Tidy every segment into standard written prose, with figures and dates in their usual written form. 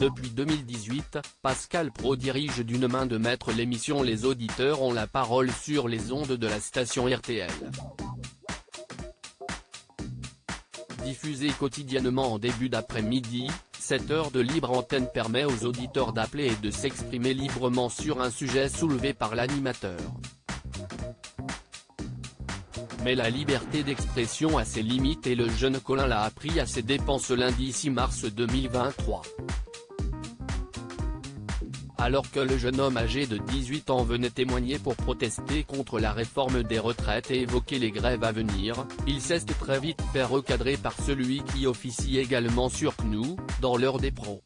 Depuis 2018, Pascal Praud dirige d'une main de maître l'émission Les auditeurs ont la parole sur les ondes de la station RTL. Diffusée quotidiennement en début d'après-midi, cette heure de libre antenne permet aux auditeurs d'appeler et de s'exprimer librement sur un sujet soulevé par l'animateur. Mais la liberté d'expression a ses limites et le jeune Colin l'a appris à ses dépens ce lundi 6 mars 2023. Alors que le jeune homme âgé de 18 ans venait témoigner pour protester contre la réforme des retraites et évoquer les grèves à venir, il s'est très vite fait recadrer par celui qui officie également sur CNU, dans l'heure des pros.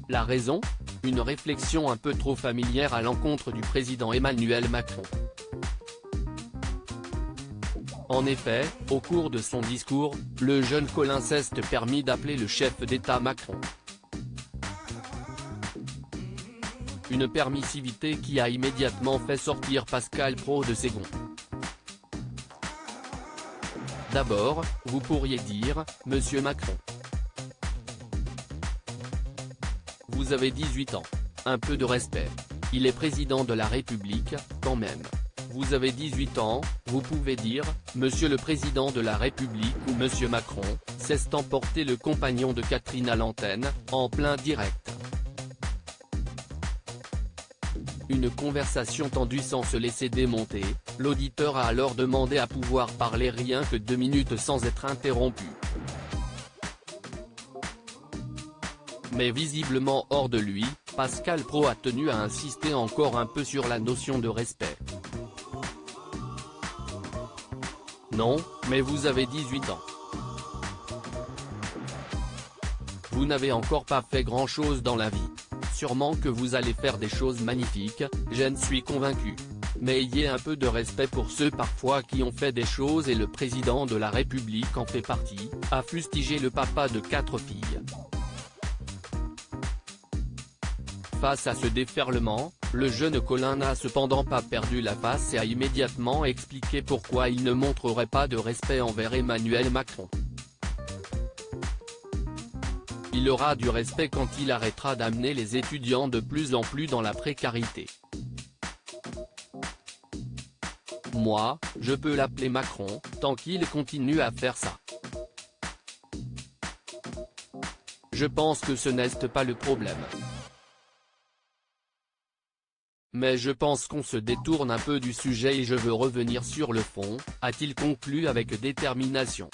La raison ? Une réflexion un peu trop familière à l'encontre du président Emmanuel Macron. En effet, au cours de son discours, le jeune Colin s'est permis d'appeler le chef d'État Macron. Une permissivité qui a immédiatement fait sortir Pascal Praud de ses gonds. D'abord, vous pourriez dire, Monsieur Macron. Vous avez 18 ans. Un peu de respect. Il est président de la République, quand même. Vous avez 18 ans, vous pouvez dire, Monsieur le Président de la République ou Monsieur Macron, s'est emporté le compagnon de Catherine à l'antenne, en plein direct. Une conversation tendue sans se laisser démonter, l'auditeur a alors demandé à pouvoir parler rien que 2 minutes sans être interrompu. Mais visiblement hors de lui, Pascal Praud a tenu à insister encore un peu sur la notion de respect. Non, mais vous avez 18 ans. Vous n'avez encore pas fait grand-chose dans la vie. Sûrement que vous allez faire des choses magnifiques, j'en suis convaincu. Mais ayez un peu de respect pour ceux parfois qui ont fait des choses et le président de la République en fait partie, a fustigé le papa de 4 filles. Face à ce déferlement, le jeune Colin n'a cependant pas perdu la face et a immédiatement expliqué pourquoi il ne montrerait pas de respect envers Emmanuel Macron. Il aura du respect quand il arrêtera d'amener les étudiants de plus en plus dans la précarité. Moi, je peux l'appeler Macron, tant qu'il continue à faire ça. Je pense que ce n'est pas le problème. Mais je pense qu'on se détourne un peu du sujet et je veux revenir sur le fond, a-t-il conclu avec détermination.